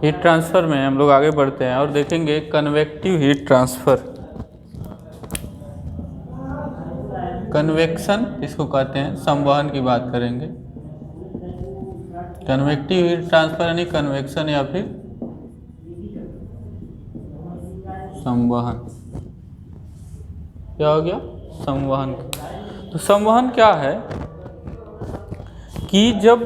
Heat transfer में हम लोग आगे बढ़ते हैं और देखेंगे कन्वेक्टिव हीट ट्रांसफ़र। कन्वेक्शन इसको कहते हैं, संवहन की बात करेंगे। कन्वेक्टिव हीट ट्रांसफ़र यानी कन्वेक्शन या फिर संवहन। क्या हो गया? संवहन। तो संवहन क्या है कि जब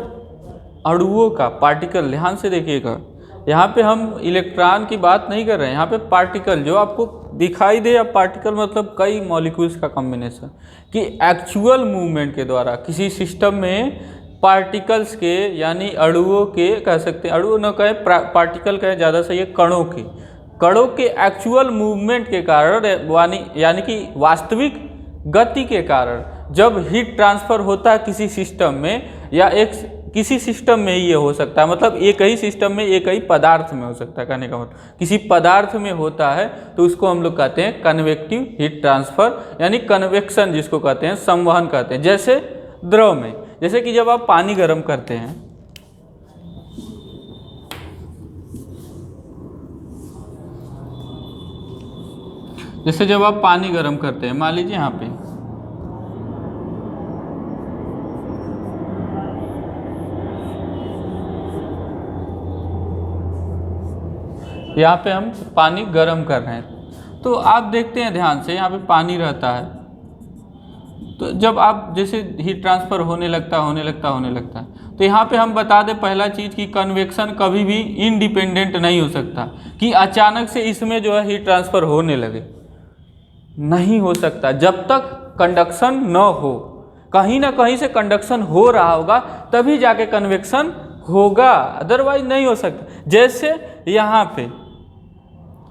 अणुओं का पार्टिकल, ध्यान से देखिएगा, यहाँ पे हम इलेक्ट्रॉन की बात नहीं कर रहे हैं, यहाँ पे पार्टिकल जो आपको दिखाई दे, या पार्टिकल मतलब कई मॉलिक्यूल्स का कॉम्बिनेशन, कि एक्चुअल मूवमेंट के द्वारा किसी सिस्टम में पार्टिकल्स के यानी अणुओं के, कह सकते हैं अणु न कहें, पार्टिकल कहें ज़्यादा सही है, कणों के एक्चुअल मूवमेंट के कारण यानी कि वास्तविक गति के कारण जब हीट ट्रांसफ़र होता है किसी सिस्टम में, या किसी सिस्टम में ही ये हो सकता है, मतलब एक ही सिस्टम में एक ही पदार्थ में हो सकता है, कहने का मतलब किसी पदार्थ में होता है, तो उसको हम लोग कहते हैं कन्वेक्टिव हीट ट्रांसफ़र यानी कन्वेक्शन, जिसको कहते हैं संवहन कहते हैं। जैसे द्रव में, जैसे कि जब आप पानी गर्म करते हैं, जैसे जब आप पानी गर्म करते हैं, मान लीजिए यहाँ पे हम पानी गर्म कर रहे हैं, तो आप देखते हैं ध्यान से, यहाँ पे पानी रहता है, तो जब आप जैसे हीट ट्रांसफ़र होने लगता है, तो यहाँ पे हम बता दें पहला चीज़ कि कन्वेक्शन कभी भी इंडिपेंडेंट नहीं हो सकता, कि अचानक से इसमें जो है हीट ट्रांसफ़र होने लगे, नहीं हो सकता। जब तक कंडक्शन न हो, कहीं ना कहीं से कंडक्शन हो रहा होगा तभी जाके कन्वेक्शन होगा, अदरवाइज नहीं हो सकता। जैसे यहाँ पे,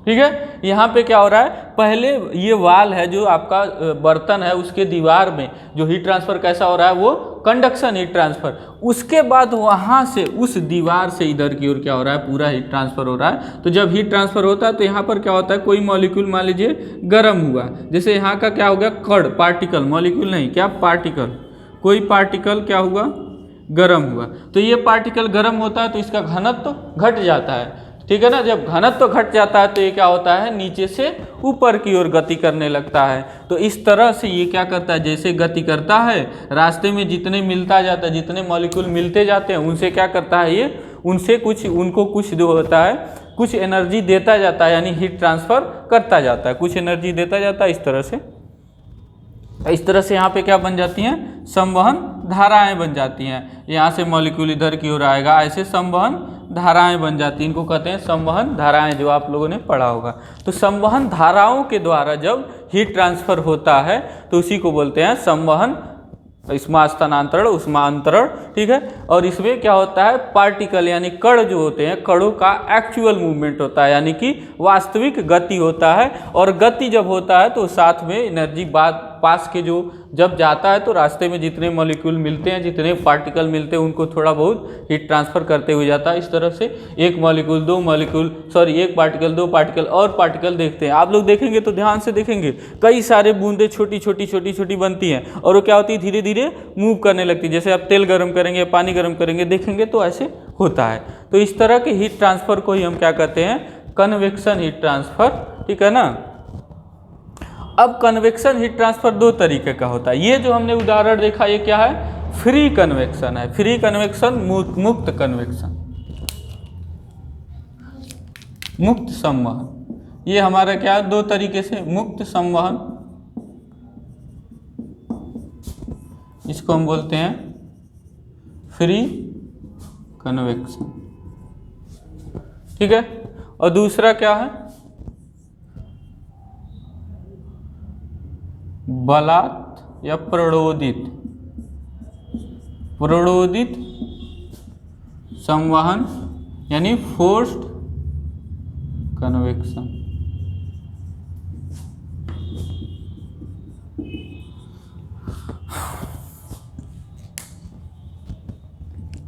ठीक है, यहाँ पे क्या हो रहा है, पहले ये वाल है जो आपका बर्तन है, उसके दीवार में जो हीट ट्रांसफ़र कैसा हो रहा है, वो कंडक्शन हीट ट्रांसफ़र। उसके बाद वहाँ से उस दीवार से इधर की ओर क्या हो रहा है, पूरा हीट ट्रांसफ़र हो रहा है। तो जब हीट ट्रांसफ़र होता है तो यहाँ पर क्या होता है, कोई मॉलिक्यूल मान लीजिए गर्म हुआ, जैसे यहाँ का क्या हो गया, कण, पार्टिकल, मॉलिक्यूल नहीं, क्या पार्टिकल, कोई पार्टिकल क्या हुआ, गर्म हुआ। तो ये पार्टिकल गर्म होता है तो इसका घनत्व घट जाता है, ठीक है ना। जब घनत्व घट जाता है तो ये क्या होता है, नीचे से ऊपर की ओर गति करने लगता है। तो इस तरह से ये क्या करता है, जैसे गति करता है, रास्ते में जितने मिलता जाता है, जितने मॉलिक्यूल मिलते जाते हैं, उनसे क्या करता है ये, उनको कुछ जो होता है, कुछ एनर्जी देता जाता है, यानी हीट ट्रांसफ़र करता जाता है, कुछ एनर्जी देता जाता है। इस तरह से यहाँ पे क्या बन जाती हैं, संवहन धाराएं बन जाती हैं। यहाँ से मॉलिक्यूल इधर की ओर आएगा, ऐसे संवहन धाराएं बन जाती हैं, इनको कहते हैं संवहन धाराएं, जो आप लोगों ने पढ़ा होगा। तो संवहन धाराओं के द्वारा जब हीट ट्रांसफ़र होता है तो उसी को बोलते हैं संवहन, ऊष्मा स्थानांतरण, ऊष्मा अंतरण, ठीक है। और इसमें क्या होता है, पार्टिकल यानी कण जो होते हैं, कणों का एक्चुअल मूवमेंट होता है, यानी कि वास्तविक गति होता है। और गति जब होता है तो साथ में एनर्जी पास के जो जब जाता है तो रास्ते में जितने मॉलिक्यूल मिलते हैं, जितने पार्टिकल मिलते हैं, उनको थोड़ा बहुत हीट ट्रांसफ़र करते हुए जाता है। इस तरह से एक पार्टिकल, दो पार्टिकल और पार्टिकल देखते हैं। आप लोग देखेंगे तो ध्यान से देखेंगे, कई सारे बूंदें छोटी छोटी बनती हैं, और वो क्या होती है, धीरे धीरे मूव करने लगती है। जैसे आप तेल गर्म करेंगे, पानी गर्म करेंगे, देखेंगे तो ऐसे होता है। तो इस तरह के हीट ट्रांसफ़र को ही हम क्या कहते हैं, कन्वेक्शन हीट ट्रांसफ़र, ठीक है ना। अब कन्वेक्शन हीट ट्रांसफ़र दो तरीके का होता है। ये जो हमने उदाहरण देखा, ये क्या है, फ्री कन्वेक्शन है। फ्री कन्वेक्शन, मुक्त कन्वेक्शन, मुक्त संवहन, ये हमारा क्या, दो तरीके से मुक्त संवहन, इसको हम बोलते हैं फ्री कन्वेक्शन, ठीक है। और दूसरा क्या है, बलात् या प्रणोदित संवहन, यानी फोर्स्ड कन्वेक्शन।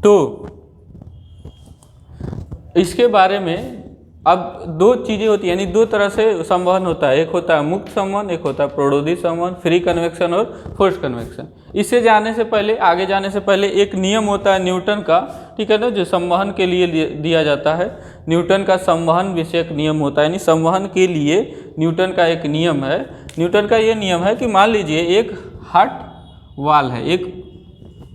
तो इसके बारे में अब दो चीज़ें होती हैं, यानी दो तरह से संवहन होता है, एक होता है मुक्त संवहन, एक होता है प्रोडोदी संवहन, फ्री कन्वेक्शन और फोर्स कन्वेक्शन। इससे जाने से पहले, आगे जाने से पहले एक नियम होता है न्यूटन का, ठीक है ना, जो संवहन के लिए दिया जाता है। न्यूटन का संवहन विषयक नियम होता है, यानी संवहन के लिए न्यूटन का एक नियम है। न्यूटन का ये नियम है कि मान लीजिए एक हट वाल है, एक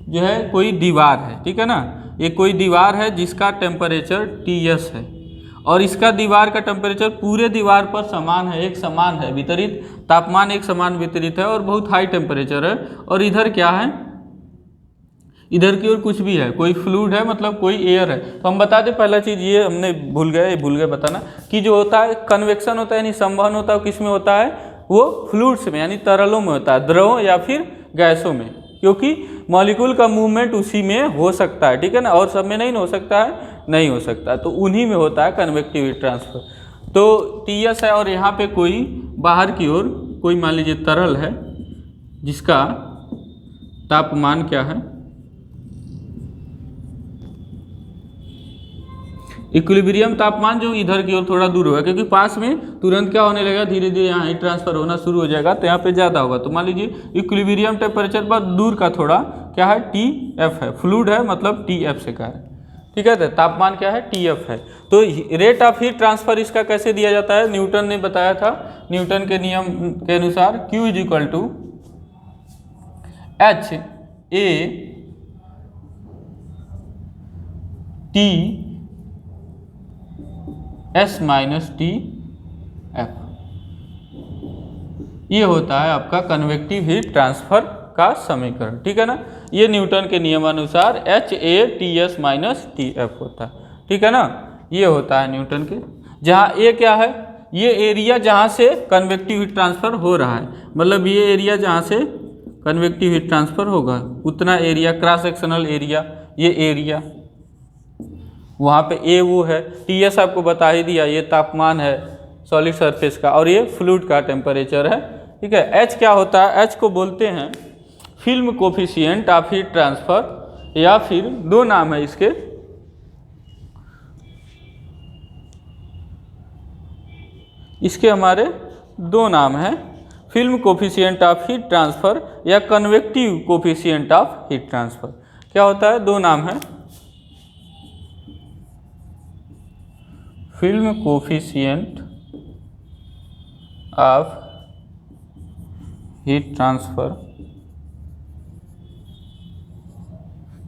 जो है कोई दीवार है, ठीक है ना, एक कोई दीवार है जिसका टेम्परेचर Ts है, और इसका दीवार का टेम्परेचर पूरे दीवार पर समान है, एक समान है, वितरित तापमान एक समान वितरित है और बहुत हाई टेम्परेचर है। और इधर क्या है, इधर की ओर कुछ भी है, कोई फ्लूइड है, मतलब कोई एयर है। तो हम बता दें, पहला चीज़ ये हमने भूल गए बताना कि जो होता है कन्वेक्शन होता है, यानी संवहन होता है, किस में होता है, वो फ्लूइड्स में यानी तरलों में होता है, द्रवों या फिर गैसों में, क्योंकि मॉलिक्यूल का मूवमेंट उसी में हो सकता है, ठीक है ना, और सब में नहीं हो सकता है, नहीं हो सकता, तो उन्हीं में होता है कन्वेक्टिव हीट ट्रांसफर। तो Ts है और यहाँ पे कोई बाहर की ओर कोई मान लीजिए तरल है जिसका तापमान क्या है, इक्विलिब्रियम तापमान, जो इधर की ओर थोड़ा दूर होगा, क्योंकि पास में तुरंत क्या होने लगेगा, धीरे धीरे यहाँ हीट ट्रांसफर होना शुरू हो जाएगा, तो यहाँ पे ज़्यादा होगा। तो मान लीजिए इक्विलिब्रियम टेम्परेचर पर दूर का थोड़ा क्या है, Tf है, फ्लूइड है मतलब Tf से का है, ठीक है। तो तापमान क्या है, Tf है। तो रेट ऑफ हीट ट्रांसफर इसका कैसे दिया जाता है, न्यूटन ने बताया था, न्यूटन के नियम के अनुसार Q is equal to H A T S minus T F, ये होता है आपका कन्वेक्टिव हीट ट्रांसफर का समीकरण, ठीक है ना। ये न्यूटन के नियमानुसार HATS माइनस टी एफ होता है, ठीक है ना। ये होता है न्यूटन के, जहाँ ए क्या है, ये एरिया जहाँ से कन्वेक्टिव हीट ट्रांसफर हो रहा है, मतलब ये एरिया जहाँ से कन्वेक्टिव हीट ट्रांसफर होगा उतना एरिया, क्रॉस सेक्शनल एरिया, ये एरिया, वहाँ पे ए वो है, Ts आपको बता ही दिया, ये तापमान है सॉलिड सरफेस का, और ये फ्लूइड का टेम्परेचर है, ठीक है। H क्या होता है, H को बोलते हैं film coefficient of heat transfer, या फिर दो नाम है इसके, इसके हमारे दो नाम हैं, film coefficient of heat transfer या convective coefficient of heat transfer. क्या होता है, दो नाम है, film coefficient of heat transfer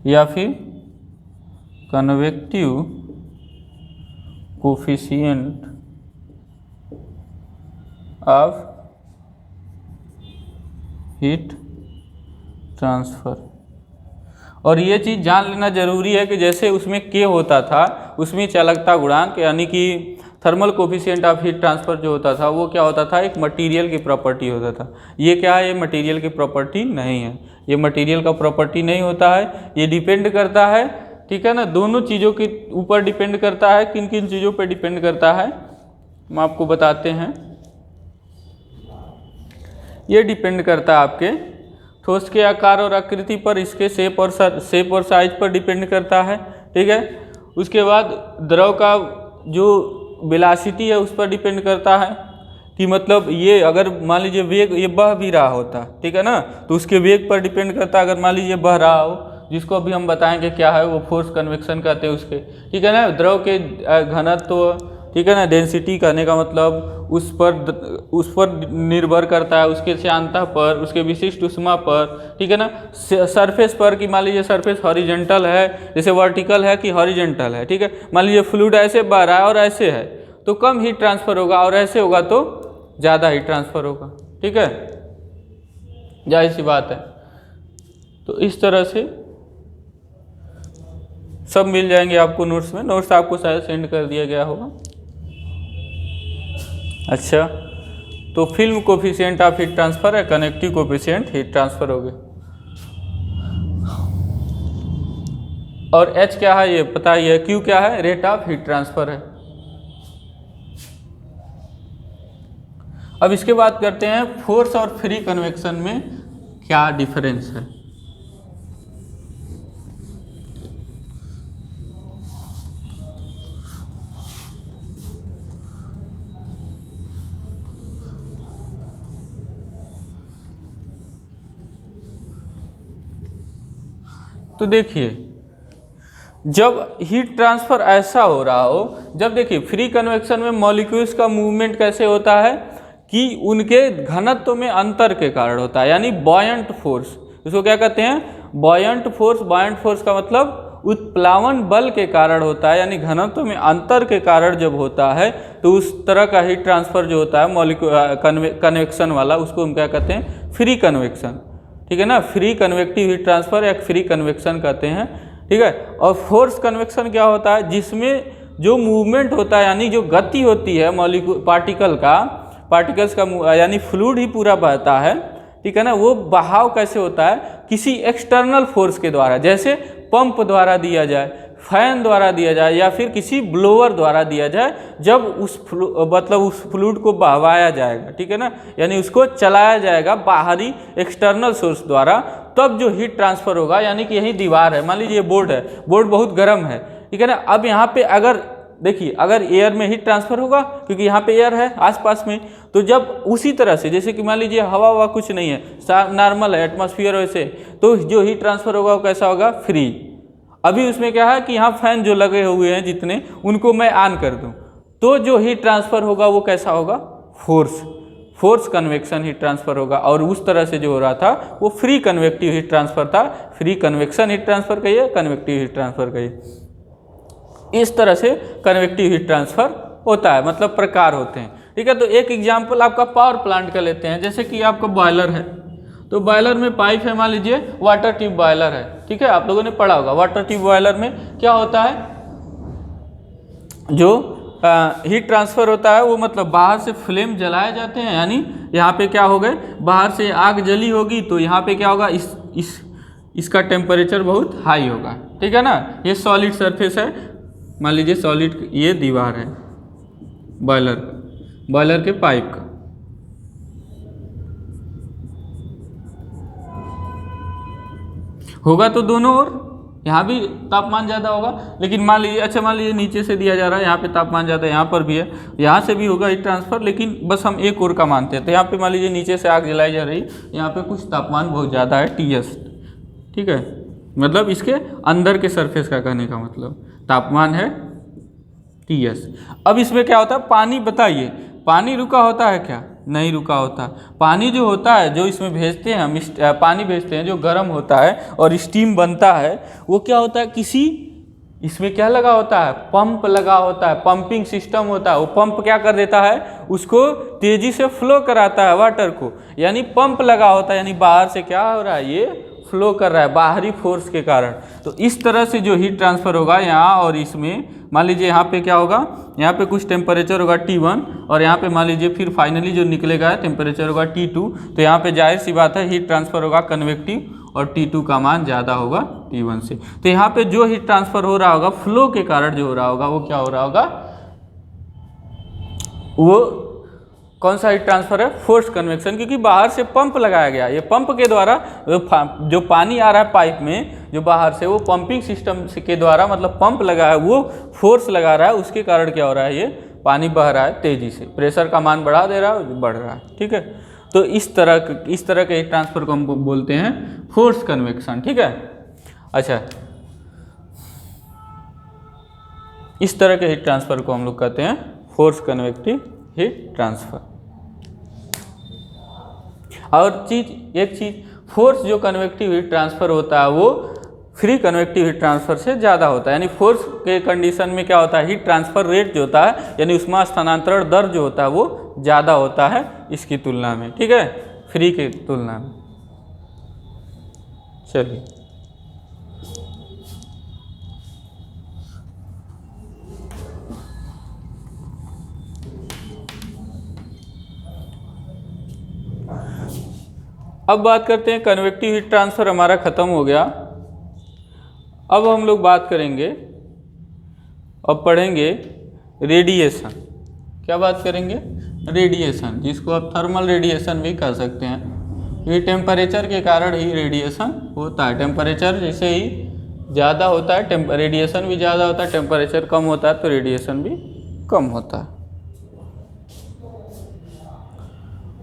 या फिर convective coefficient of heat transfer. और ये चीज़ जान लेना जरूरी है कि जैसे उसमें K होता था, उसमें चालकता गुणांक यानी कि thermal coefficient of heat transfer जो होता था, वो क्या होता था, एक मटेरियल की प्रॉपर्टी होता था। ये क्या है, ये मटेरियल की प्रॉपर्टी नहीं है, ये मटेरियल का प्रॉपर्टी नहीं होता है, ये डिपेंड करता है, ठीक है ना, दोनों चीज़ों के ऊपर डिपेंड करता है। किन किन चीज़ों पर डिपेंड करता है हम आपको बताते हैं। ये डिपेंड करता है आपके ठोस के आकार और आकृति पर, इसके शेप और साइज पर डिपेंड करता है, ठीक है। उसके बाद द्रव का जो वेलोसिटी है उस पर डिपेंड करता है, कि मतलब ये अगर मान लीजिए वेग, ये बह भी रहा होता, ठीक है ना, तो उसके वेग पर डिपेंड करता है। अगर मान लीजिए बह रहा हो, जिसको अभी हम बताएंगे क्या है, वो फोर्स कन्वेक्शन कहते हैं उसके, ठीक है ना। द्रव के घनत्व, ठीक है ना, डेंसिटी कहने का मतलब उस पर निर्भर करता है, उसके श्यानता पर, उसके विशिष्ट ऊष्मा पर, ठीक है ना। सरफेस पर, कि मान लीजिए सरफेस हॉरिजेंटल है, जैसे वर्टिकल है कि हॉरिजेंटल है, ठीक है। मान लीजिए फ्लूइड ऐसे बह रहा है और ऐसे है, तो कम हीट ट्रांसफर होगा, और ऐसे होगा तो ज़्यादा हीट ट्रांसफर होगा, ठीक है, जाहिर सी बात है। तो इस तरह से सब मिल जाएंगे आपको नोट्स में, नोट्स आपको शायद सेंड कर दिया गया होगा। अच्छा, तो film coefficient of heat transfer है, कनेक्टिव कोफिशिएंट हीट ट्रांसफर हो गए। और H क्या है ये पता ही है, Q क्या है, रेट ऑफ हीट ट्रांसफर है। अब इसके बाद करते हैं फोर्स और फ्री कन्वेक्शन में क्या डिफरेंस है। तो देखिए जब हीट ट्रांसफ़र ऐसा हो रहा हो, जब देखिए फ्री कन्वेक्शन में मॉलिक्यूल्स का मूवमेंट कैसे होता है कि उनके घनत्व में अंतर के कारण होता है, यानी बॉयंट फोर्स। इसको क्या कहते हैं? Buoyant force. बॉयंट फोर्स का मतलब उत्प्लावन बल के कारण होता है, यानी घनत्व में अंतर के कारण जब होता है तो उस तरह का हीट ट्रांसफ़र जो होता है मॉलिक्यूल कन्वेक्शन वाला, उसको हम क्या कहते हैं? Free convection. ठीक है ना, फ्री कन्वेक्टिव हीट ट्रांसफ़र या फ्री कन्वेक्शन कहते हैं। ठीक है। और फोर्स कन्वेक्शन क्या होता है? जिसमें जो मूवमेंट होता है, यानी जो गति होती है मॉलिक्यूल पार्टिकल्स का, यानी फ्लूइड ही पूरा बहता है। ठीक है ना, वो बहाव कैसे होता है? किसी एक्सटर्नल फोर्स के द्वारा, जैसे पंप द्वारा दिया जाए, फैन द्वारा दिया जाए, या फिर किसी ब्लोअर द्वारा दिया जाए, जब उस फ्लूइड को बहवाया जाएगा। ठीक है ना, यानी उसको चलाया जाएगा बाहरी एक्सटर्नल सोर्स द्वारा, तब जो हीट ट्रांसफ़र होगा, यानी कि यही दीवार है, मान लीजिए बोर्ड है, बोर्ड बहुत गर्म है। ठीक है ना, अब यहाँ पे अगर देखिए अगर एयर में हीट ट्रांसफ़र होगा, क्योंकि यहाँ पे एयर है आसपास में, तो जब उसी तरह से जैसे कि मान लीजिए हवा कुछ नहीं है, नॉर्मल है एटमॉस्फेयर, वैसे तो जो हीट ट्रांसफ़र होगा वो कैसा होगा? फ्री। अभी उसमें क्या है कि यहाँ फैन जो लगे हुए हैं जितने, उनको मैं ऑन कर दूँ तो जो हीट ट्रांसफ़र होगा वो कैसा होगा? फोर्स कन्वेक्शन हीट ट्रांसफ़र होगा। और उस तरह से जो हो रहा था वो फ्री कन्वेक्टिव हीट ट्रांसफ़र था। फ्री कन्वेक्शन हीट ट्रांसफ़र कहिए, कन्वेक्टिव हीट ट्रांसफ़र कहिए। इस तरह से कन्वेक्टिव हीट ट्रांसफ़र होता है, मतलब प्रकार होते हैं। ठीक है, तो एक एग्जाम्पल आपका पावर प्लांट का लेते हैं। जैसे कि आपका बॉयलर है, तो बॉयलर में पाइप है, मान लीजिए वाटर ट्यूब बॉयलर है। ठीक है, आप लोगों ने पढ़ा होगा वाटर ट्यूब बॉयलर में क्या होता है? जो हीट ट्रांसफ़र होता है वो मतलब बाहर से फ्लेम जलाए जाते हैं, यानी यहाँ पे क्या हो गए, बाहर से आग जली होगी तो यहाँ पे क्या होगा? इसका टेम्परेचर बहुत हाई होगा। ठीक है ना, ये सॉलिड सरफेस है, मान लीजिए सॉलिड, ये दीवार है बॉयलर के पाइप का। होगा तो दोनों ओर, यहाँ भी तापमान ज़्यादा होगा, लेकिन मान लीजिए नीचे से दिया जा रहा है, यहाँ पे तापमान ज़्यादा है, यहाँ पर भी है, यहाँ से भी होगा हीट ट्रांसफ़र, लेकिन बस हम एक ओर का मानते हैं। तो यहाँ पे मान लीजिए नीचे से आग जलाई जा रही, यहाँ पे कुछ तापमान बहुत ज़्यादा है, TS। ठीक है, मतलब इसके अंदर के सरफेस का कहने का मतलब तापमान है TS। अब इसमें क्या होता है? पानी, बताइए पानी रुका होता है क्या? नहीं रुका होता। पानी जो होता है, जो इसमें भेजते हैं हम, पानी भेजते हैं जो गर्म होता है और स्टीम बनता है, वो क्या होता है? किसी इसमें क्या लगा होता है? पंप लगा होता है, पंपिंग सिस्टम होता है। वो पंप क्या कर देता है? उसको तेज़ी से फ्लो कराता है वाटर को, यानी पंप लगा होता है, यानी बाहर से क्या हो रहा है? ये फ्लो कर रहा है बाहरी फोर्स के कारण। तो इस तरह से जो हीट ट्रांसफ़र होगा यहाँ और इसमें, मान लीजिए यहाँ पे क्या होगा? यहाँ पे कुछ टेम्परेचर होगा T1, और यहाँ पे मान लीजिए फिर फाइनली जो निकलेगा टेम्परेचर होगा T2। तो यहाँ पे जाहिर सी बात है हीट ट्रांसफ़र होगा कन्वेक्टिव, और T2 का मान ज़्यादा होगा T1 से। तो यहाँ पे जो हीट ट्रांसफ़र हो रहा होगा फ्लो के कारण जो हो रहा होगा, वो क्या हो रहा होगा? वो कौन सा हीट ट्रांसफ़र है? फोर्स कन्वेक्शन, क्योंकि बाहर से पंप लगाया गया। ये पंप के द्वारा जो पानी आ रहा है पाइप में जो बाहर से, वो पंपिंग सिस्टम के द्वारा, मतलब पंप लगा है, वो फोर्स लगा रहा है, उसके कारण क्या हो रहा है? ये पानी बह रहा है तेज़ी से, प्रेशर का मान बढ़ा दे रहा है, बढ़ रहा है। ठीक है, तो इस तरह के हीट ट्रांसफ़र को हम बोलते हैं फोर्स कन्वेक्शन। ठीक है, अच्छा, इस तरह के हीट ट्रांसफ़र को हम लोग कहते हैं फोर्स कन्वेक्टिव हीट ट्रांसफ़र। और एक चीज़, फोर्स जो कन्वेक्टिव हीट ट्रांसफ़र होता है वो फ्री कन्वेक्टिव हीट ट्रांसफ़र से ज़्यादा होता है। यानी फोर्स के कंडीशन में क्या होता है? हीट ट्रांसफ़र रेट जो होता है, यानी उष्मा स्थानांतरण दर जो होता है, वो ज़्यादा होता है इसकी तुलना में। ठीक है, फ्री की तुलना में। चलिए, अब बात करते हैं, कन्वेक्टिव हीट ट्रांसफ़र हमारा ख़त्म हो गया। अब हम लोग बात करेंगे, अब पढ़ेंगे रेडिएशन। क्या बात करेंगे? रेडिएशन, जिसको आप थर्मल रेडिएशन भी कह सकते हैं। ये टेम्परेचर के कारण ही रेडिएशन होता है। टेम्परेचर जैसे ही ज़्यादा होता है रेडिएशन भी ज़्यादा होता है, टेम्परेचर कम होता है तो रेडिएशन भी कम होता है।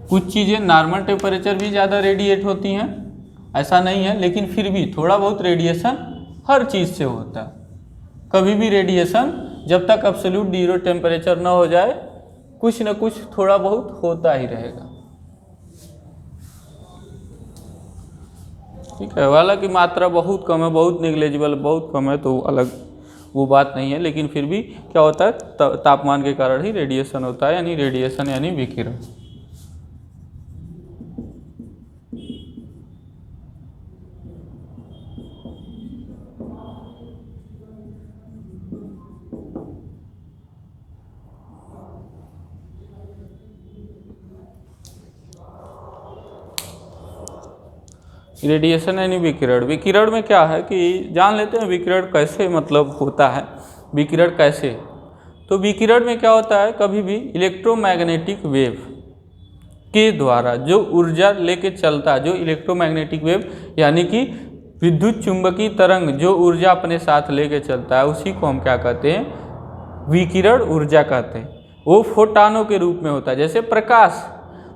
कुछ चीज़ें नॉर्मल टेम्परेचर भी ज़्यादा रेडिएट होती हैं, ऐसा नहीं है, लेकिन फिर भी थोड़ा बहुत रेडिएशन हर चीज़ से होता है। कभी भी रेडिएशन जब तक एब्सोल्यूट जीरो टेम्परेचर ना हो जाए कुछ न कुछ थोड़ा बहुत होता ही रहेगा। ठीक है, हालांकि मात्रा बहुत कम है, बहुत निग्लेजिबल, बहुत कम है, तो अलग वो बात नहीं है, लेकिन फिर भी क्या होता है तापमान के कारण ही रेडिएशन होता है, यानी रेडिएशन यानी विकिरण। रेडिएशन यानी विकिरण। विकिरण में क्या है कि जान लेते हैं विकिरण कैसे मतलब होता है, विकिरण कैसे। तो विकिरण में क्या होता है, कभी भी इलेक्ट्रोमैग्नेटिक वेव के द्वारा जो ऊर्जा लेके चलता है, जो इलेक्ट्रोमैग्नेटिक वेव यानी कि विद्युत चुंबकीय तरंग जो ऊर्जा अपने साथ लेके चलता है, उसी को हम क्या कहते हैं, विकिरण ऊर्जा कहते हैं। वो फोटानों के रूप में होता है। जैसे प्रकाश,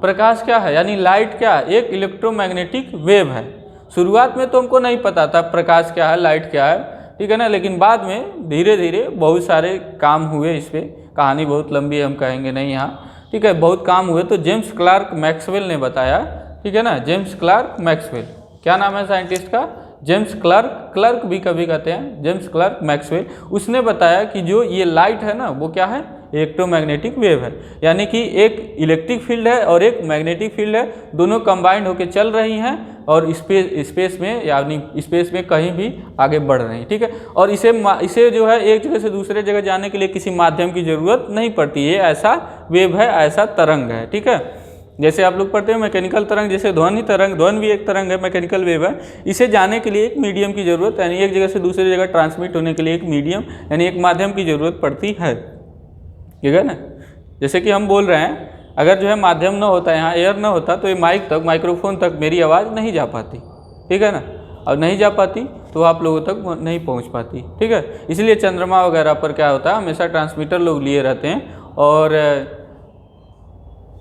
प्रकाश क्या है, यानी लाइट क्या है, एक इलेक्ट्रोमैग्नेटिक वेव है। शुरुआत में तो हमको नहीं पता था प्रकाश क्या है, लाइट क्या है, ठीक है ना, लेकिन बाद में धीरे धीरे बहुत सारे काम हुए इस पर, कहानी बहुत लंबी है, हम कहेंगे नहीं यहाँ, ठीक है, बहुत काम हुए। तो जेम्स क्लार्क मैक्सवेल ने बताया, ठीक है ना, जेम्स क्लार्क मैक्सवेल, क्या नाम है साइंटिस्ट का, जेम्स क्लार्क, क्लार्क भी कभी कहते हैं, जेम्स क्लार्क मैक्सवेल। उसने बताया कि जो ये लाइट है ना, वो क्या है, इलेक्ट्रोमैग्नेटिक वेव है, यानी कि एक इलेक्ट्रिक फील्ड है और एक मैग्नेटिक फील्ड है, दोनों कंबाइंड होकर चल रही हैं और स्पेस में यानी स्पेस में कहीं भी आगे बढ़ रही हैं, ठीक है। और इसे जो है एक जगह से दूसरे जगह जाने के लिए किसी माध्यम की ज़रूरत नहीं पड़ती, ये ऐसा वेव है, ऐसा तरंग है, ठीक है। जैसे आप लोग पढ़ते हैं मैकेनिकल तरंग, जैसे ध्वनि तरंग, ध्वनि भी एक तरंग है, मैकेनिकल वेव है, इसे जाने के लिए एक मीडियम की ज़रूरत, यानी एक जगह से दूसरी जगह ट्रांसमिट होने के लिए एक मीडियम यानी एक माध्यम की ज़रूरत पड़ती है, ठीक है ना। जैसे कि हम बोल रहे हैं, अगर जो है माध्यम ना होता, यहाँ एयर ना होता, तो ये माइक तक, माइक्रोफोन तक मेरी आवाज़ नहीं जा पाती, ठीक है ना, और नहीं जा पाती तो आप लोगों तक नहीं पहुँच पाती, ठीक है। इसलिए चंद्रमा वगैरह पर क्या होता है, हमेशा ट्रांसमीटर लोग लिए रहते हैं और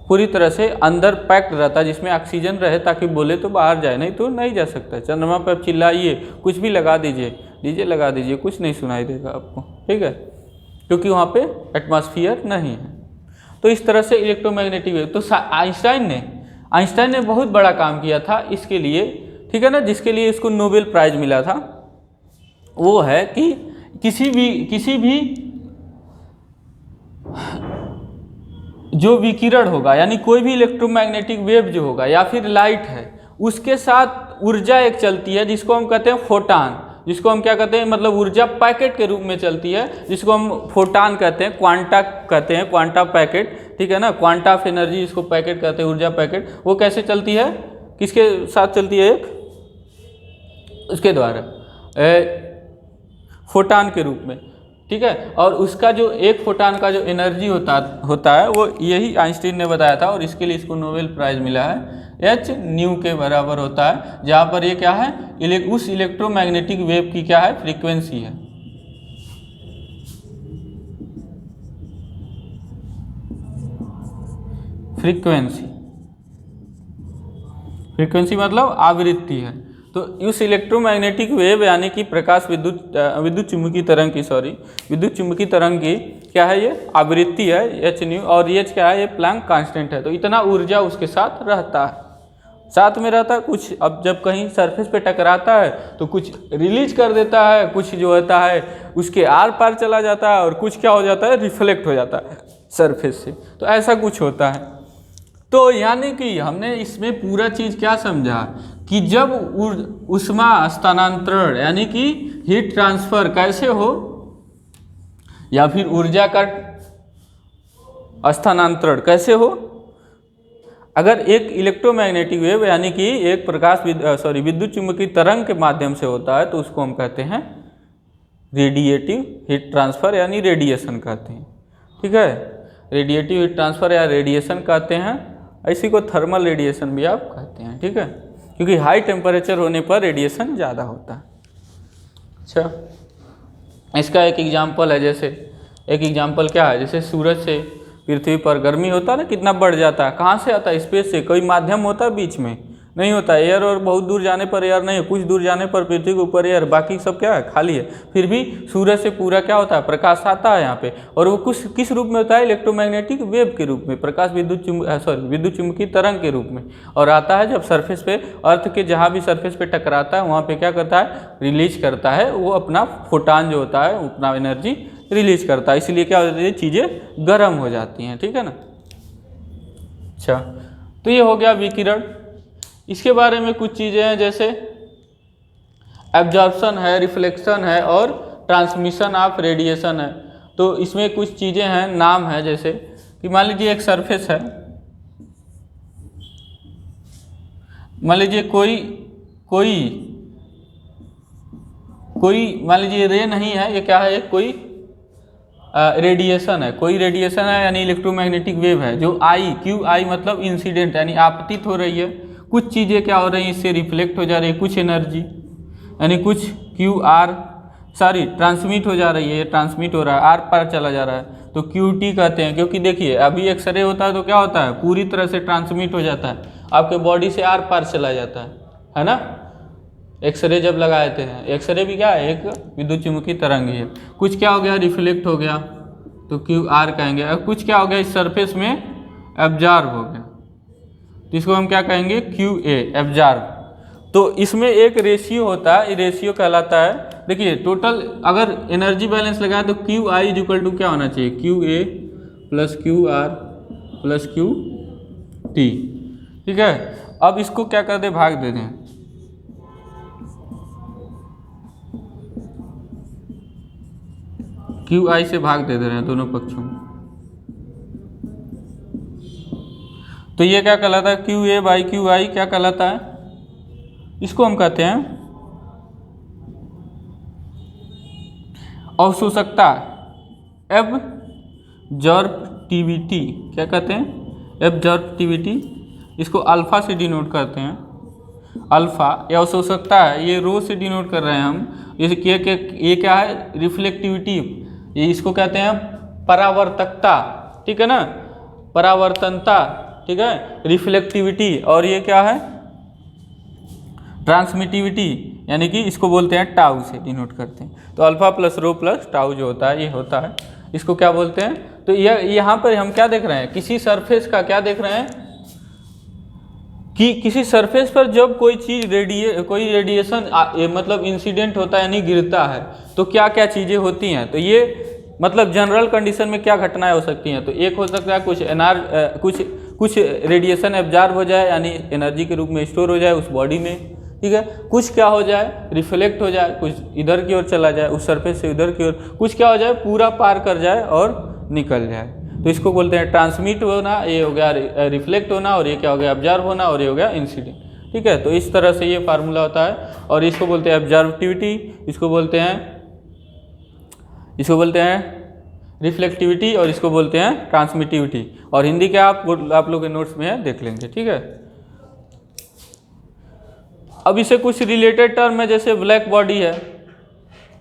पूरी तरह से अंदर पैक्ड रहता है, जिसमें ऑक्सीजन रहे ताकि बोले तो बाहर जाए, नहीं तो नहीं जा सकता। चंद्रमा पर चिल्लाइए, कुछ भी लगा दीजिए, डीजे लगा दीजिए, कुछ नहीं सुनाई देगा आपको, ठीक है, क्योंकि वहाँ पे एटमॉस्फेयर नहीं है। तो इस तरह से इलेक्ट्रोमैग्नेटिक वेव, तो आइंस्टाइन ने बहुत बड़ा काम किया था इसके लिए, ठीक है ना, जिसके लिए इसको नोबेल प्राइज मिला था। वो है कि किसी भी जो विकिरण होगा, यानी कोई भी इलेक्ट्रोमैग्नेटिक वेव जो होगा या फिर लाइट है, उसके साथ ऊर्जा एक चलती है जिसको हम कहते हैं फोटान, जिसको हम क्या कहते हैं, मतलब ऊर्जा पैकेट के रूप में चलती है, जिसको हम फोटान कहते हैं, क्वांटा कहते हैं, क्वांटा पैकेट, ठीक है ना, क्वांटा ऑफ एनर्जी जिसको पैकेट कहते हैं, ऊर्जा पैकेट। वो कैसे चलती है, किसके साथ चलती है, एक उसके द्वारा फोटान के रूप में, ठीक है। और उसका जो एक फोटान का जो एनर्जी होता है वो यही आइंस्टीन ने बताया था, और इसके लिए इसको नोबेल प्राइज मिला है। h न्यू के बराबर होता है, जहाँ पर ये क्या है, उस इलेक्ट्रोमैग्नेटिक वेव की क्या है, फ्रीक्वेंसी है। फ्रीक्वेंसी मतलब आवृत्ति है। तो उस इलेक्ट्रोमैग्नेटिक वेव यानी कि प्रकाश विद्युत चुम्बकीय तरंग की क्या है, ये आवृत्ति है h न्यू, और ये क्या है, ये प्लैंक कांस्टेंट है। तो इतना ऊर्जा उसके साथ रहता है, साथ में रहता है। कुछ अब जब कहीं सरफेस पे टकराता है तो कुछ रिलीज कर देता है, कुछ जो होता है उसके आर पार चला जाता है, और कुछ क्या हो जाता है, रिफ्लेक्ट हो जाता है सरफेस से। तो ऐसा कुछ होता है। तो यानी कि हमने इसमें पूरा चीज़ क्या समझा कि जब ऊष्मा स्थानांतरण यानी कि हीट ट्रांसफर कैसे हो, या फिर ऊर्जा का स्थानांतरण कैसे हो, अगर एक इलेक्ट्रोमैग्नेटिक वेव यानी कि एक विद्युत चुम्बकीय तरंग के माध्यम से होता है, तो उसको हम कहते हैं रेडिएटिव हीट ट्रांसफर यानी रेडिएशन कहते हैं, ठीक है। रेडिएटिव हीट ट्रांसफर या रेडिएशन कहते हैं, इसी को थर्मल रेडिएशन भी आप कहते हैं, ठीक है, क्योंकि हाई टेम्परेचर होने पर रेडिएशन ज़्यादा होता है। अच्छा, इसका एक एग्जाम्पल है, जैसे एक एग्जाम्पल क्या है, जैसे सूरज से पृथ्वी पर गर्मी होता है ना, कितना बढ़ जाता है, कहाँ से आता है, स्पेस से, कोई माध्यम होता है बीच में, नहीं होता है। एयर और बहुत दूर जाने पर एयर नहीं है, कुछ दूर जाने पर पृथ्वी के ऊपर एयर, बाकी सब क्या है, खाली है। फिर भी सूरज से पूरा क्या होता है, प्रकाश आता है यहाँ पे, और वो कुछ किस रूप में होता है, इलेक्ट्रोमैग्नेटिक वेव के रूप में, प्रकाश विद्युत चुम्बकीय तरंग के रूप में, और आता है जब सरफेस पे, अर्थ के जहाँ भी सरफेस पे टकराता है वहाँ पे क्या करता है, रिलीज करता है, वो अपना फोटान जो होता है अपना एनर्जी रिलीज करता है, इसलिए क्या होती है, चीज़ें गर्म हो जाती हैं, ठीक है ना। अच्छा, तो ये हो गया विकिरण। इसके बारे में कुछ चीज़ें हैं, जैसे एब्जॉर्प्शन है, रिफ्लेक्शन है और ट्रांसमिशन ऑफ रेडिएशन है। तो इसमें कुछ चीज़ें हैं, नाम है, जैसे कि मान लीजिए एक सरफेस है, मान लीजिए कोई मान लीजिए रे नहीं है, ये क्या है, एक कोई रेडिएशन है, कोई रेडिएशन है यानी इलेक्ट्रोमैग्नेटिक वेव है, जो आई क्यू आई मतलब इंसिडेंट यानी आपतित हो रही है, कुछ चीज़ें क्या हो रही हैं, इससे रिफ्लेक्ट हो जा रही है, कुछ एनर्जी यानी कुछ क्यू आर ट्रांसमिट हो जा रही है, ट्रांसमिट हो रहा है, आर पार चला जा रहा है, तो क्यू टी कहते हैं। क्योंकि देखिए अभी एक्सरे होता है तो क्या होता है, पूरी तरह से ट्रांसमिट हो जाता है, आपके बॉडी से आर पार चला जाता है ना। एक्सरे जब लगाए थे, एक्सरे भी क्या है, एक विद्युत चुम्बकीय तरंग ही है। कुछ क्या हो गया, रिफ्लेक्ट हो गया तो क्यू आर कहेंगे, और कुछ क्या हो गया, इस सरफेस में एब्जॉर्ब हो गया तो इसको हम क्या कहेंगे, क्यू ए एब्जॉर्ब। तो इसमें एक रेशियो होता है, ये रेशियो कहलाता है, देखिए टोटल अगर एनर्जी बैलेंस लगाए तो Q I is equal to क्या होना चाहिए, Q A plus Q R plus Q T, ठीक है। अब इसको क्या कर दे, भाग दे दें, क्यू आई से भाग दे रहे हैं दोनों पक्षों में, तो ये क्या कहलाता है, Q A by Q I क्या कहलाता है, इसको हम कहते हैं अवशोषकता, एब्जॉर्प्टिविटी, क्या कहते हैं, एब्जॉर्प्टिविटी। इसको अल्फा से डिनोट करते हैं, अल्फा ये अवशोषकता है, ये रो से डिनोट कर रहे हैं हम। ये क्या है, रिफ्लेक्टिविटी, ये इसको कहते हैं परावर्तकता, ठीक है ना, परावर्तनता, ठीक है, रिफ्लेक्टिविटी, और ये क्या है, ट्रांसमिटिविटी, यानी कि इसको बोलते हैं टाउ से डिनोट करते हैं। तो अल्फा प्लस रो प्लस टाउ जो होता है ये होता है, इसको क्या बोलते हैं। तो यहाँ पर हम क्या देख रहे हैं, किसी सरफेस का क्या देख रहे हैं कि किसी सरफेस पर जब कोई चीज़ कोई रेडिएशन मतलब इंसिडेंट होता है यानी गिरता है, तो क्या क्या चीज़ें होती हैं। तो ये मतलब जनरल कंडीशन में क्या घटनाएं हो सकती हैं, तो एक हो सकता है कुछ रेडिएशन एब्जॉर्ब हो जाए यानी एनर्जी के रूप में स्टोर हो जाए उस बॉडी में, ठीक है। कुछ क्या हो जाए, रिफ्लेक्ट हो जाए, कुछ इधर की ओर चला जाए उस सरफेस से इधर की ओर, कुछ क्या हो जाए, पूरा पार कर जाए और निकल जाए, तो इसको बोलते हैं ट्रांसमिट होना, ये हो गया रिफ्लेक्ट होना, और ये क्या हो गया, एब्जॉर्ब होना, और ये हो गया इंसिडेंट, ठीक है। तो इस तरह से ये फार्मूला होता है, और इसको बोलते हैं एब्जॉर्बिविटी, इसको बोलते हैं रिफ्लेक्टिविटी, और इसको बोलते हैं ट्रांसमिटिविटी। और हिंदी क्या आप लोग के नोट्स में है, देख लेंगे, ठीक है। अब इसे कुछ रिलेटेड टर्म है, जैसे ब्लैक बॉडी है,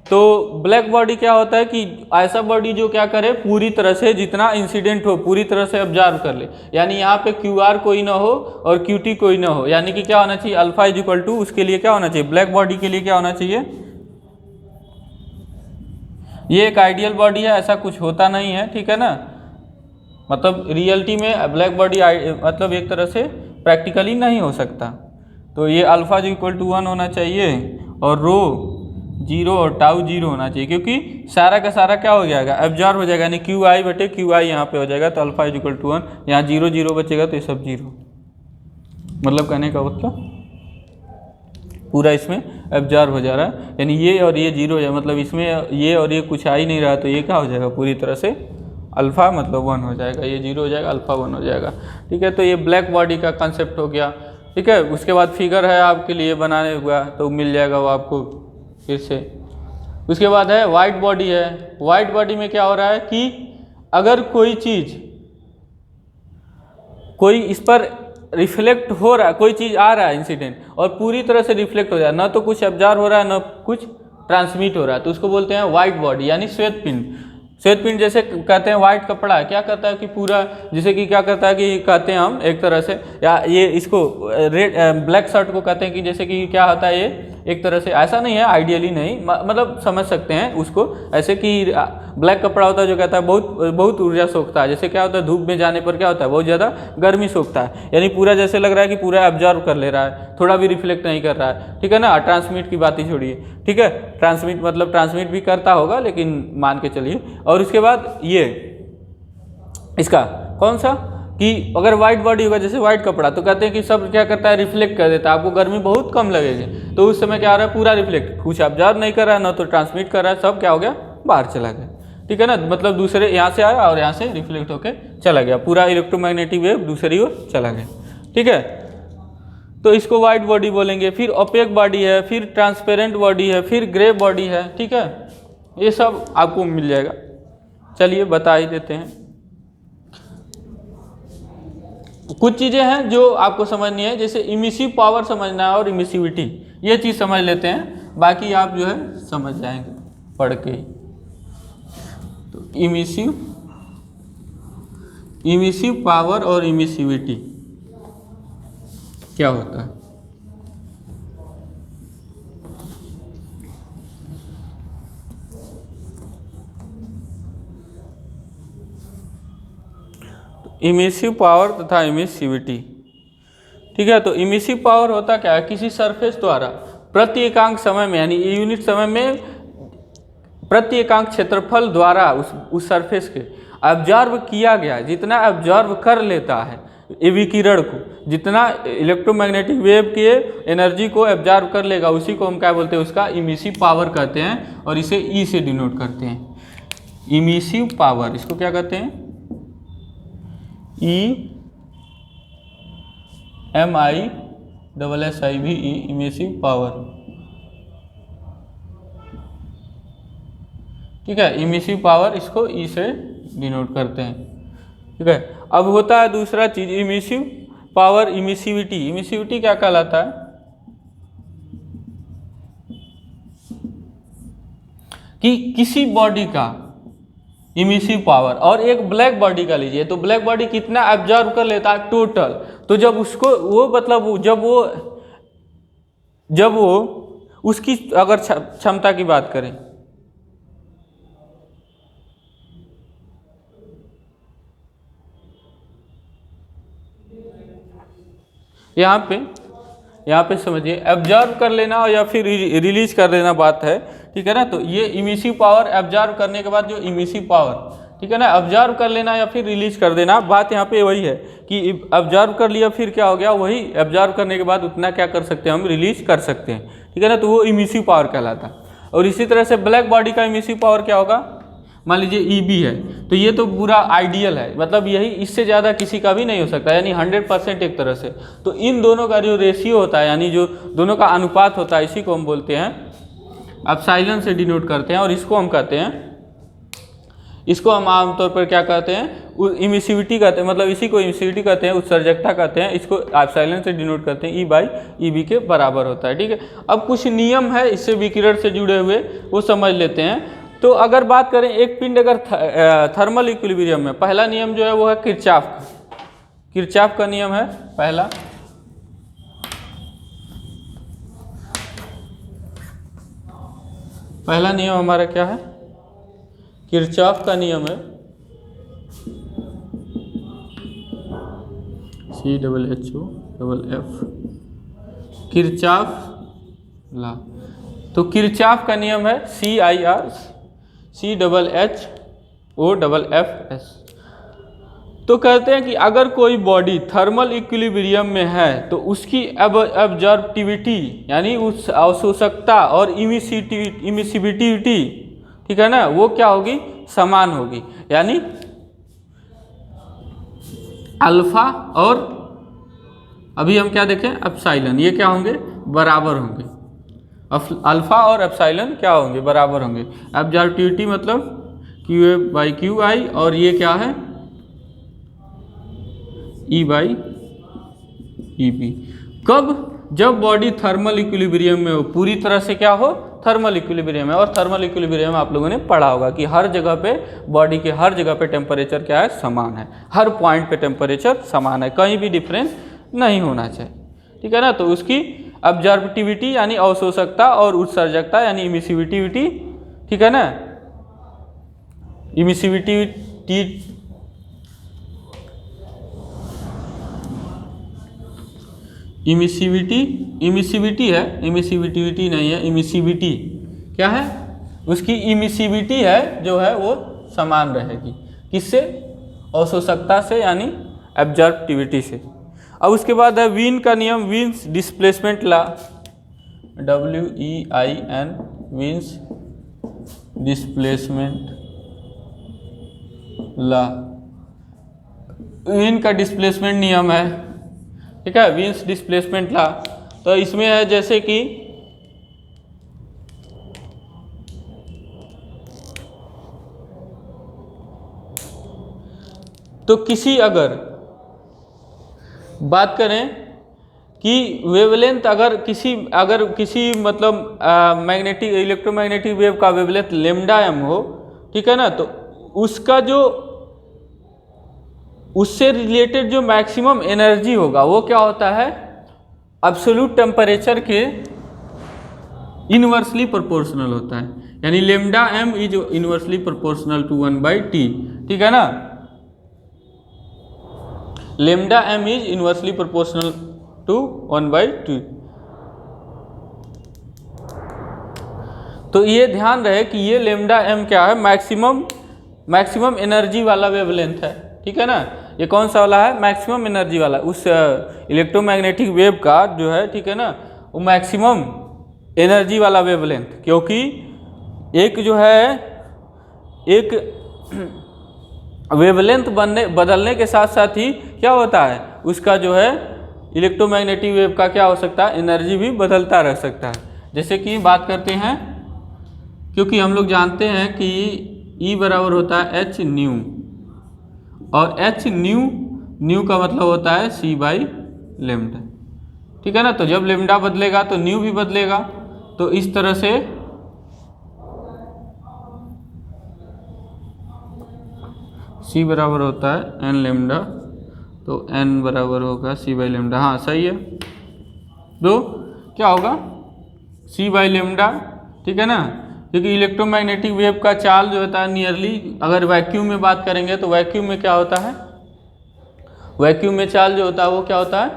तो ब्लैक बॉडी क्या होता है कि ऐसा बॉडी जो क्या करे, पूरी तरह से जितना इंसिडेंट हो पूरी तरह से ऑब्जर्व कर ले, यानी यहाँ पे क्यू आर कोई ना हो और क्यू टी कोई ना हो, यानी कि क्या होना चाहिए, अल्फा इज इक्वल टू, उसके लिए क्या होना चाहिए, ब्लैक बॉडी के लिए क्या होना चाहिए, ये एक आइडियल बॉडी है, ऐसा कुछ होता नहीं है, ठीक है ना। मतलब रियलिटी में ब्लैक बॉडी मतलब एक तरह से प्रैक्टिकली नहीं हो सकता। तो ये अल्फा जो इक्वल टू 1 होना चाहिए और रो 0 और टाउ 0 होना चाहिए, क्योंकि सारा का सारा क्या हो जाएगा, एब्जॉर्ब हो जाएगा, यानी क्यू आई बटे क्यू आई यहाँ पे हो जाएगा, तो अल्फा इज इक्वल टू 1, यहाँ 0 0 बचेगा तो ये सब 0, मतलब कहने का मतलब पूरा इसमें एब्जॉर्ब हो जा रहा है, यानी ये और ये 0 हो जाए, मतलब इसमें ये और ये कुछ आ ही नहीं रहा, तो ये क्या हो जाएगा, पूरी तरह से अल्फ़ा मतलब 1 हो जाएगा, ये 0 हो जाएगा, अल्फ़ा 1 हो जाएगा, ठीक है। तो ये ब्लैक बॉडी का कंसेप्ट हो गया, ठीक है। उसके बाद फिगर है आपके लिए बनाने हुआ, तो मिल जाएगा वो आपको फिर से। उसके बाद है वाइट बॉडी है, वाइट बॉडी में क्या हो रहा है कि अगर कोई चीज़ कोई इस पर रिफ्लेक्ट हो रहा है, कोई चीज़ आ रहा है इंसिडेंट और पूरी तरह से रिफ्लेक्ट हो जाए, ना तो कुछ एब्जॉर्ब हो रहा है ना कुछ ट्रांसमिट हो रहा है, तो उसको बोलते हैं वाइट बॉडी यानी श्वेत पिंड। श्वेत पिंड जैसे कहते हैं वाइट कपड़ा है, क्या करता है कि पूरा, जैसे कि क्या करता है कि कहते हैं हम एक तरह से, या ये इसको रेड ब्लैक शर्ट को कहते हैं कि जैसे कि क्या होता है ये एक तरह से, ऐसा नहीं है आइडियली नहीं, मतलब समझ सकते हैं उसको ऐसे कि ब्लैक कपड़ा होता है जो कहता है बहुत ऊर्जा सोखता है। जैसे क्या होता है धूप में जाने पर क्या होता है बहुत ज़्यादा गर्मी सोखता है, यानी पूरा जैसे लग रहा है कि पूरा एब्जॉर्ब कर ले रहा है, थोड़ा भी रिफ्लेक्ट नहीं कर रहा है, ठीक है ना। ट्रांसमिट की बात ही छोड़िए, ठीक है, ट्रांसमिट मतलब ट्रांसमिट भी करता होगा लेकिन मान के चलिए। और उसके बाद ये इसका कौन सा कि अगर वाइट बॉडी होगा जैसे वाइट कपड़ा, तो कहते हैं कि सब क्या करता है रिफ्लेक्ट कर देता है, आपको गर्मी बहुत कम लगेगी। तो उस समय क्या हो रहा है पूरा रिफ्लेक्ट, कुछ ऑब्जर्व नहीं कर रहा है ना तो ट्रांसमिट कर रहा है, सब क्या हो गया बाहर चला गया, ठीक है ना। मतलब दूसरे यहाँ से आया और यहाँ से रिफ्लेक्ट होकर चला गया, पूरा इलेक्ट्रोमैग्नेटिक वेव दूसरी ओर चला गया, ठीक है। तो इसको वाइट बॉडी बोलेंगे। फिर ओपेक बॉडी है, फिर ट्रांसपेरेंट बॉडी है, फिर ग्रे बॉडी है, ठीक है, ये सब आपको मिल जाएगा। चलिए बता ही देते हैं। कुछ चीज़ें हैं जो आपको समझनी है, जैसे इमिसिव पावर समझना है और इमिसिविटी, ये चीज़ समझ लेते हैं, बाकी आप जो है समझ जाएंगे पढ़ के ही। तो इमिसिव पावर और इमिसिविटी क्या होता है? इमिसिव पावर तथा इमिसिविटी, ठीक है। तो इमिसिव पावर होता क्या है, किसी सरफेस द्वारा प्रति एकांक समय में, यानी यूनिट समय में प्रति एकांक क्षेत्रफल द्वारा उस सरफेस के ऑब्जर्व किया गया, जितना ऑब्जर्व कर लेता है विकिरण को, जितना इलेक्ट्रोमैग्नेटिक वेव के एनर्जी को ऑब्जर्व कर लेगा, उसी को हम क्या बोलते हैं, उसका इमिसिव पावर कहते हैं, और इसे ई से डिनोट करते हैं। इमिसिव पावर, इसको क्या कहते हैं, EMISSIV, इमिसिव पावर, ठीक है। इमिसिव पावर इसको ई से डिनोट करते हैं, ठीक है। अब होता है दूसरा चीज इमिसिव पावर इमिसिविटी। इमिसिविटी क्या कहलाता है कि किसी बॉडी का इमिसिव पावर, और एक ब्लैक बॉडी का लीजिए, तो ब्लैक बॉडी कितना एब्जॉर्ब कर लेता है टोटल, तो जब उसको वो मतलब जब वो उसकी अगर क्षमता की बात करें, यहाँ पे समझिए एब्जॉर्ब कर लेना या फिर रिलीज कर देना बात है, ठीक है ना। तो ये इमिसिव पावर एब्जॉर्ब करने के बाद जो इमिसिव पावर, ठीक है ना, ऑब्जर्व कर लेना या फिर रिलीज कर देना, बात यहाँ पे वही है कि ऑब्जर्व कर लिया फिर क्या हो गया, वही ऑब्जर्व करने के बाद उतना क्या कर सकते हैं हम, रिलीज कर सकते हैं, ठीक है ना। तो वो इमिसिव पावर कहलाता है। और इसी तरह से ब्लैक बॉडी का इमिसिव पावर क्या होगा, मान लीजिए EB है, तो ये तो पूरा आइडियल है, मतलब यही, इससे ज़्यादा किसी का भी नहीं हो सकता, यानी 100% एक तरह से। तो इन दोनों का जो रेशियो होता है, यानी जो दोनों का अनुपात होता है, इसी को हम बोलते हैं एप्सिलॉन से डिनोट करते हैं। और इसको हम कहते हैं, इसको हम आमतौर पर क्या कहते हैं, इमिसिविटी कहते हैं, मतलब इसी को इमिसिविटी कहते हैं, उत्सर्जकता कहते हैं, इसको एप्सिलॉन से डिनोट करते हैं, E/EB के बराबर होता है, ठीक है। अब कुछ नियम है इससे विकिरण से जुड़े हुए, वो समझ लेते हैं। तो अगर बात करें एक पिंड अगर थर्मल इक्विलिब्रियम में, पहला नियम जो है वो है किरचॉफ का नियम है पहला नियम हमारा क्या है, किरचॉफ का नियम है, CHOFF, किरचॉफ ला। तो किरचॉफ का नियम है CHOFF। तो कहते हैं कि अगर कोई बॉडी थर्मल इक्विलिब्रियम में है तो उसकी एब्जॉर्प्टिविटी, यानी उस अवशोषकता और इमिसिविटी, ठीक है ना, वो क्या होगी, समान होगी, यानी अल्फा और अभी हम क्या देखें एप्सिलॉन, ये क्या होंगे, बराबर होंगे। अल्फा और एप्सिलॉन क्या होंगे, बराबर होंगे। एब्जॉर्प्टिविटी मतलब QA/QI, और ये क्या है, E/EB। कब, जब बॉडी थर्मल इक्विलिब्रियम में हो, पूरी तरह से क्या हो, थर्मल इक्विलिब्रियम है। और थर्मल इक्विलिब्रियम आप लोगों ने पढ़ा होगा कि हर जगह पे, बॉडी के हर जगह पे टेम्परेचर क्या है, समान है, हर पॉइंट पे टेम्परेचर समान है, कहीं भी डिफरेंस नहीं होना चाहिए, ठीक है ना। तो उसकी ऑब्जर्वेटिविटी यानी अवशोषकता और उत्सर्जकता यानी इमिसिविटी, ठीक है ना, इमिसिविटी इमिसिविटी है, इमिसिविटी नहीं है, इमिसिविटी क्या है, उसकी इमिसिविटी है जो है वो समान रहेगी, किससे, अवशोषकता से यानी एब्जॉर्प्टिविटी से। अब उसके बाद है वीन का नियम, Wien's displacement law, WEIN, Wien's displacement law, Wien का डिस्प्लेसमेंट नियम है, ठीक है, वीन्स डिस्प्लेसमेंट लॉ। तो इसमें है जैसे कि तो किसी अगर बात करें कि वेवलेंथ अगर किसी मतलब मैग्नेटिक इलेक्ट्रोमैग्नेटिक वेव का वेवलेंथ लैम्डा m हो, ठीक है ना, तो उसका जो उससे रिलेटेड जो मैक्सिमम एनर्जी होगा वो क्या होता है, एब्सोल्यूट टेम्परेचर के इनवर्सली प्रोपोर्शनल होता है, यानी lambda m is inversely proportional to 1/T, ठीक है ना, lambda m is inversely proportional to 1/T। तो ये ध्यान रहे कि ये लैम्डा m क्या है, मैक्सिमम एनर्जी वाला वेवलेंथ है, ठीक है ना, ये कौन सा वाला है, मैक्सिमम एनर्जी वाला, उस इलेक्ट्रोमैग्नेटिक वेव का जो है, ठीक है ना, वो मैक्सिमम एनर्जी वाला वेवलेंथ, क्योंकि एक जो है एक वेवलेंथ बदलने के साथ साथ ही क्या होता है, उसका जो है इलेक्ट्रोमैग्नेटिक वेव का क्या हो सकता है, एनर्जी भी बदलता रह सकता है। जैसे कि बात करते हैं, क्योंकि हम लोग जानते हैं कि E बराबर होता है h न्यू, और h न्यू का मतलब होता है c/λ, ठीक है ना। तो जब लैम्डा बदलेगा तो न्यू भी बदलेगा, तो इस तरह से c बराबर होता है n लैम्डा, तो n बराबर होगा c/λ, हाँ सही है, तो क्या होगा c/λ, ठीक है ना, क्योंकि इलेक्ट्रोमैग्नेटिक वेव का चाल जो होता है नियरली, अगर वैक्यूम में बात करेंगे तो वैक्यूम में क्या होता है, वैक्यूम में चाल जो होता है वो क्या होता है,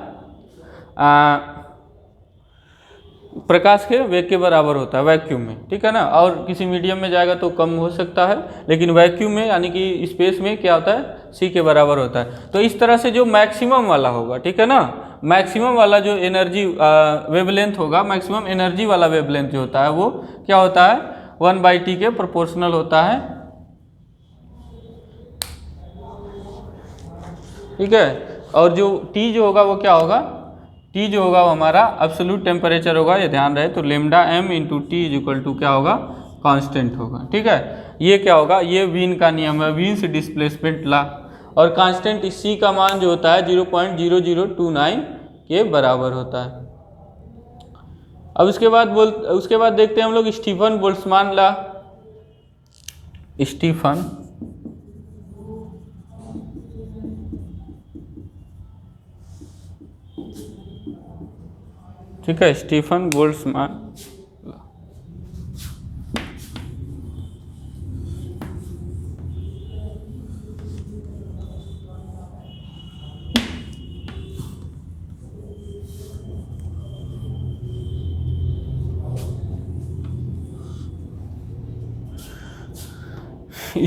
प्रकाश के वेग के बराबर होता है वैक्यूम में, ठीक है ना, और किसी मीडियम में जाएगा तो कम हो सकता है, लेकिन वैक्यूम में यानी कि स्पेस में क्या होता है, c के बराबर होता है। तो इस तरह से जो मैक्सिमम वाला होगा, ठीक है ना, मैक्सिमम वाला जो एनर्जी वेवलेंथ होगा, मैक्सिमम एनर्जी वाला वेवलेंथ जो होता है वो क्या होता है, 1/T के प्रोपोर्शनल होता है, ठीक है। और जो T जो होगा वो क्या होगा, T जो होगा वो हमारा एब्सोल्यूट टेम्परेचर होगा, ये ध्यान रहे, तो lambda m into T is equal to क्या होगा, कांस्टेंट होगा, ठीक है। ये क्या होगा, ये वीन का नियम है, वीन्स डिस्प्लेसमेंट लॉ, और कांस्टेंट C का मान जो होता है 0.0029 के बराबर होता है। अब उसके बाद देखते हैं हम लोग स्टीफन बोल्ट्जमान लॉ, स्टीफन ठीक है, Stefan Boltzmann law,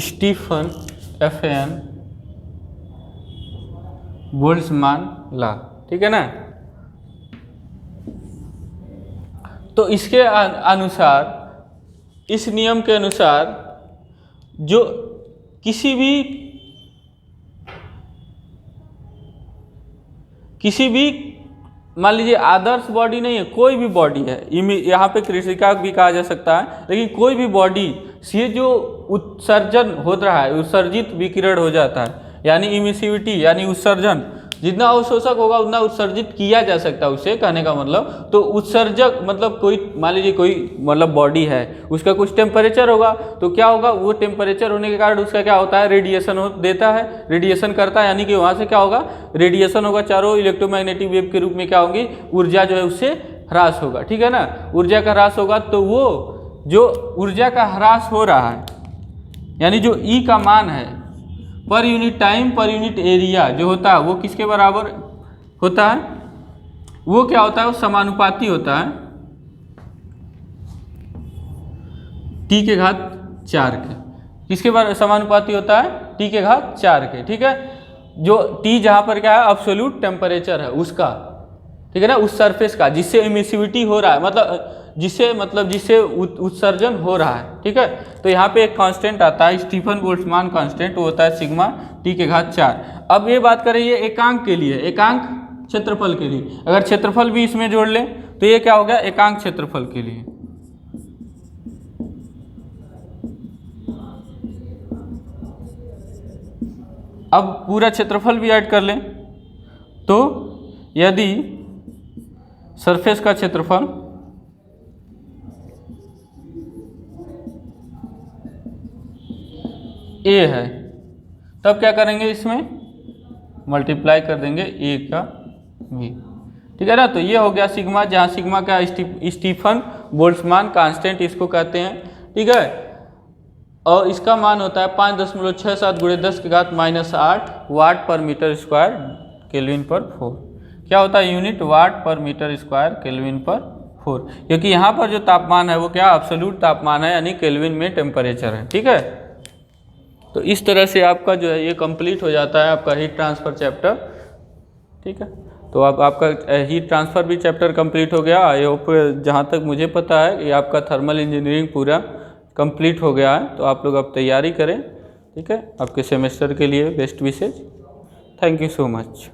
Stefan FAN Boltzmann law, ठीक है ना। तो इसके अनुसार, इस नियम के अनुसार, जो किसी भी मान लीजिए आदर्श बॉडी नहीं है, कोई भी बॉडी है, यहाँ पे कृषिका भी कहा जा सकता है, लेकिन कोई भी बॉडी से जो उत्सर्जन हो रहा है, उत्सर्जित विकिरण हो जाता है, यानी इमिसिविटी यानी उत्सर्जन, जितना अवशोषक होगा उतना उत्सर्जित किया जा सकता है उससे, कहने का मतलब। तो उत्सर्जक मतलब कोई मान लीजिए कोई मतलब बॉडी है, उसका कुछ टेम्परेचर होगा, तो क्या होगा, वो टेम्परेचर होने के कारण उसका क्या होता है, रेडिएशन देता है, रेडिएशन करता है, यानी कि वहाँ से क्या होगा, रेडिएशन होगा, चारों इलेक्ट्रोमैग्नेटिक वेव के रूप में क्या होंगी, ऊर्जा जो है उससे ह्रास होगा, ठीक है ना। ऊर्जा का ह्रास होगा तो वो जो ऊर्जा का ह्रास हो रहा है, यानी जो E का मान है per unit time per unit area जो होता है वो किसके बराबर होता है, वो क्या होता है, वो समानुपाती होता है T के घात 4 के। किसके बारे समानुपाती होता है, T के घात 4 के, ठीक है। जो T जहाँ पर क्या है, अब्सोल्यूट टेम्परेचर है उसका, ठीक है ना, उस सरफेस का जिससे एमिसिविटी हो रहा है, मतलब जिससे उत्सर्जन हो रहा है, ठीक है। तो यहाँ पे एक कांस्टेंट आता है स्टीफन बोल्ट्जमान कांस्टेंट, वो होता है सिग्मा T के घात 4। अब ये बात करें ये एकांक के लिए, एकांक क्षेत्रफल के लिए, अगर क्षेत्रफल भी इसमें जोड़ लें तो ये क्या हो गया, एकांक क्षेत्रफल के लिए। अब पूरा क्षेत्रफल भी ऐड कर लें तो यदि सरफेस का क्षेत्रफल A है, तब क्या करेंगे, इसमें मल्टीप्लाई कर देंगे A का V, ठीक है ना। तो ये हो गया सिग्मा, जहाँ सिग्मा का स्टीफन बोल्ट्जमान कांस्टेंट इसको कहते हैं, ठीक है। और इसका मान होता है 5.67 गुणे 10 के घात -8 वाट पर मीटर स्क्वायर केल्विन पर 4। क्या होता है, यूनिट वाट पर मीटर स्क्वायर केल्विन पर 4, क्योंकि यहाँ पर जो तापमान है वो क्या अब्सोल्यूट तापमान है, यानी केल्विन में टेम्परेचर है, ठीक है। तो इस तरह से आपका जो है ये कंप्लीट हो जाता है आपका हीट ट्रांसफ़र चैप्टर, ठीक है। तो अब आपका हीट ट्रांसफ़र भी चैप्टर कंप्लीट हो गया। आई होप जहाँ तक मुझे पता है ये आपका थर्मल इंजीनियरिंग पूरा कंप्लीट हो गया है। तो आप लोग अब तैयारी करें, ठीक है। आपके सेमेस्टर के लिए best wishes. Thank you so much.